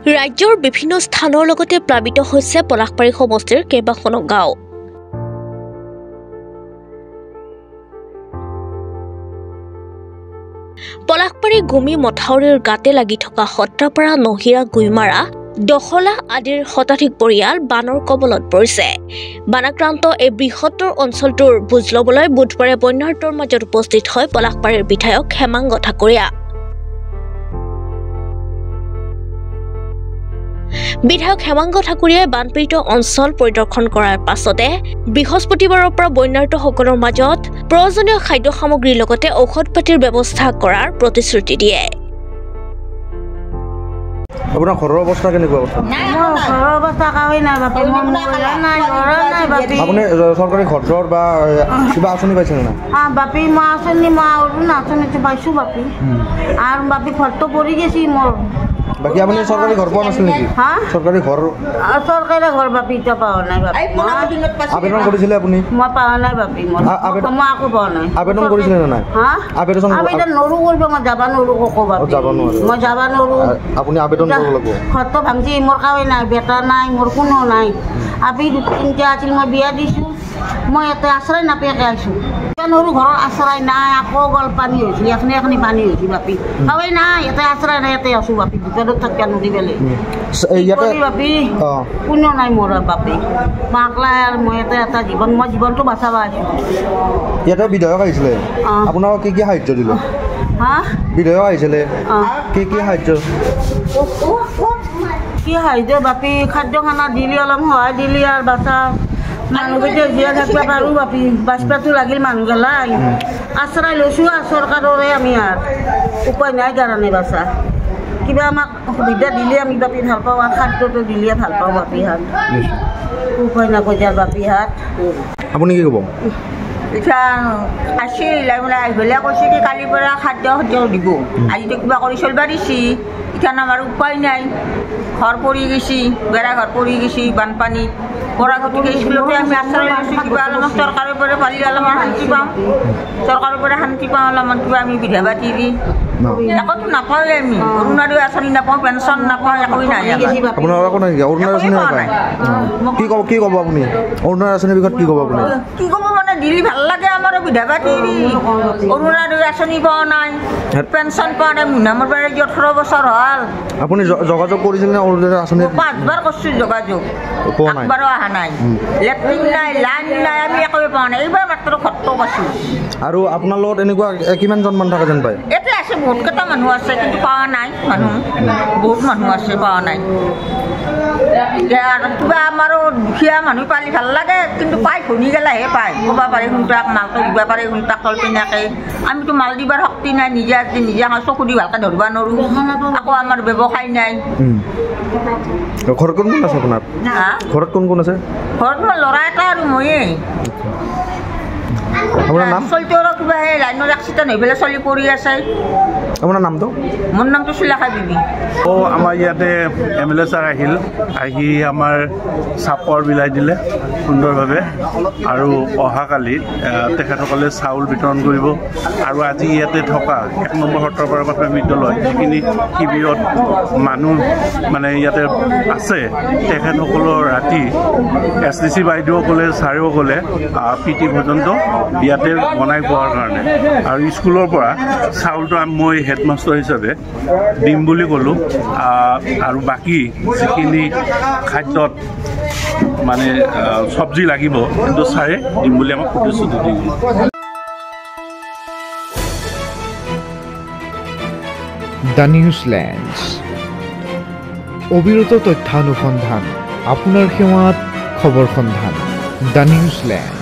ৰাজ্যৰ বিভিন্ন স্থানৰ লগতে প্লাবিত হৈছে পলাশবাৰী সমষ্টিৰ কেইবাখনো গাঁও। পলাশবাৰী গুমি মথাউৰিৰ গাতে লাগি থকা সত্ৰাপাৰা, নহিৰা, গুইমাৰা, দখলা আদিৰ শতাধিক পৰিয়াল বানৰ কবলত পৰিছে। বানাক্ৰান্ত এই বৃহত্তৰ অঞ্চলটোৰ বুজ ল'বলৈ বুধবাৰে বন্যাৰ্তৰ মাজত উপস্থিত হয় পলাশবাৰীৰ বিধায়ক হেমাংগ ঠাকুৰীয়া। বিধায়ক হেমাংগ ঠাকুৰীয়াই বানপীড়িত অঞ্চল পৰিদৰ্শন কৰাৰ পাছতে বৃহস্পতিবাৰৰ পৰা বন্যাৰ্তসকলৰ মাজত প্ৰয়োজনীয় খাদ্য সামগ্ৰীৰ লগতে ঔষধ পাতিৰ ব্যৱস্থা কৰাৰ প্ৰতিশ্ৰুতি দিয়ে। আপোনাৰ ঘৰৰ অৱস্থা কেনেকুৱা? ঘৰৰ অৱস্থা কাৱেই নাই বাপি, মই মহিলা নাই, ল'ৰা নাই বাপি। আপুনি চৰকাৰী ঘৰ বা কিবা আঁচনি পাইছে নে নাই? বাপি মই আঁচনি আঁচনিটো পাইছোঁ বাপি। আৰু বাপি ঘৰটো পৰি গেছি মোৰ। বাকী আপুনি চৰকাৰী ঘৰ পোৱা নাছিল নেকি? চৰকাৰী ঘৰ বাপি এতিয়া পোৱা নাই বাপি। আবেদন কৰিছিলে আপুনি? মই পোৱা নাই বাপি, মই আকৌ পোৱা নাই। আবেদন কৰিছিলে নে নাই? আবেদন নৰো কৰিব, মই যাব নোৱাৰো কো বাপি, মই যাব নোৱাৰো। আপুনি আবেদন কৰিব লাগিব। ঘৰটো ভাঙছি, মোৰ কাৱেই নাই, বেটা নাই, মোৰ কোনো নাই। আপি 2-3টা আছিল, মই বিয়া দিছোঁ, মই ইয়াতে আশ্ৰয় নাপায়াকে আছোঁ। নৰো ঘৰৰ আশ্ৰয় নাই, আকৌ গল পানী হৈছে, এখনি পানী হৈছে বাপি। কাৱেই নাই, ইয়াতে আশ্ৰয় নাই, ইয়াতে আছোঁ বাপি। ভিতৰত থাকিব নদী বেলে বাপি, কোনো নাই মোৰ বাপি। মাকলাই আৰু মই ইয়াতে এটা মই জীৱনটো বাচাব আছোঁ। ইয়াতে বিধায়ক আহিছিলে, আপোনাক কি কি সাহায্য দিলে? বিধায়ক আহিছিলে, কি কি সাহায্য? কি সাহায্য বাপি? খাদ্য খানা দিলি, অলপ সহায় দিলি আৰু বাচা মানুহকেইটা জীয়াই থাকিব পাৰোঁ বাপি। বাচপাটো লাগিল মানুহগেলাই, আশ্ৰয় লৈছোঁ আৰু চৰকাৰৰে আমি আৰু উপায় নাই কাৰণে বাচা। কিবা আমাক সুবিধা দিলে আমি বাপি ভাল পাওঁ, আৰু খাদ্যটো দিলে ভাল পাওঁ বাপি হাত। উপায় নাকৈ যাৰ বাপি হাত। আপুনি কি ক'ব? এতিয়া আছিল আহিলে কৈছে কি কালিৰ পৰা খাদ্য দিব, আজিতো কিবা কৰি চলিব দিছি। এতিয়া আমাৰ উপায় নাই, ঘৰ পৰি গৈছি, বেৰা ঘৰ পৰি গৈছি বানপানী পৰা। গতিকে স্কুলতে আমি আশ্ৰয় লৈছোঁ, কিবা অলপমান চৰকাৰৰ পৰা পাৰিলে অলপমান শান্তি পাওঁ, চৰকাৰৰ পৰা শান্তি পাওঁ অলপমান, কিবা আমি বিধা পাতি দি একোতো নাপাওঁৱে আমি। অৰুণোদয় আঁচনি নাপাওঁ, পেঞ্চন নাপাওঁ, একোৱেই নাই। আপোনাৰ একো নাই? অৰুণোদয় আঁচনি নাপায়? কি ক'ব আপুনি অৰুণোদয় আঁচনিৰ বিষয়ত? কি ক'ব আপুনি? কি ক'ব মানে দিলি ভাল লাগে আমাৰ বিধা পাতি। অৰুণোদয় আঁচনি পোৱা নাই, পেঞ্চন পোৱা নাই, মোৰ পৰা 18 বছৰ হ'ল। আপুনি যোগাযোগ কৰিছিল নে অৰুণোদয় আঁচনি? 5বাৰ কৰিছোঁ যোগাযোগ, একবাৰো অহা নাই। লেট্ৰিন নাই, লাইন নাই, আমি একোৱে পোৱা নাই। এইবাৰ মাত্ৰ ঘৰটো পাইছোঁ। আৰু আপোনাৰ লগত এনেকুৱা কিমানজন মানুহ থাকে যেন পায়? এতিয়া আছে বহুত কেইটা মানুহ আছে, কিন্তু পোৱা নাই মানুহ, বহুত মানুহ আছে পোৱা নাই। কিবা আমাৰো দুখীয়া মানুহ পালি ভাল লাগে, কিন্তু পাই ধনী গেলাহে পায়। ক'ব পাৰি শুনতাক, মালটো দিব পাৰে শুনতাক তল পিনাকে। আমিতো মাল দিবাৰ শক্তি নাই, নিজে চকু দি ভালকৈ ধৰিব নোৱাৰোঁ। আকৌ আমাৰ ব্যৱসায় নাই। ঘৰত কোন কোন আছে আপোনাৰ? ঘৰত কোন কোন আছে? ঘৰত মোৰ ল'ৰা এটা আৰু ময়েই। আপোনাৰ নাম? চলিটো আৰু কিবা সেই লাইনৰ এক্সিডেণ্ট হৈ পেলাই চলি পৰি আছে। আপোনাৰ নামটো? মোৰ নামটো সুলেখা বিবি। আমাৰ ইয়াতে MLA ছাৰ আহি আমাৰ চাপৰ বিলাই দিলে সুন্দৰভাৱে। আৰু অহাকালি তেখেতসকলে চাউল বিতৰণ কৰিব। আৰু আজি ইয়াতে থকা 1 নম্বৰ সত্ৰপাৰা প্ৰাথমিক বিদ্যালয় যিখিনি শিবিৰত মানুহ মানে ইয়াতে আছে, তেখেতসকলৰ ৰাতি SDC বাইদেউসকলে, ছাৰেসকলে PT পৰ্যন্ত ইয়াতে বনাই খোৱাৰ কাৰণে। আৰু স্কুলৰ পৰা চাউলটো মই হেডমাষ্টাৰ হিচাপে দিম বুলি ক'লোঁ। আৰু বাকী যিখিনি খাদ্যত মানে চব্জি লাগিব, কিন্তু ছাৰে দিম বুলি আমাক প্ৰতিশ্ৰুতি দি গ'ল। দ্য নিউজলেণ্ডছ, অবিৰত তথ্যানুসন্ধান, আপোনাৰ সেৱাত খবৰ সন্ধান। দ্য নিউজলেণ্ড।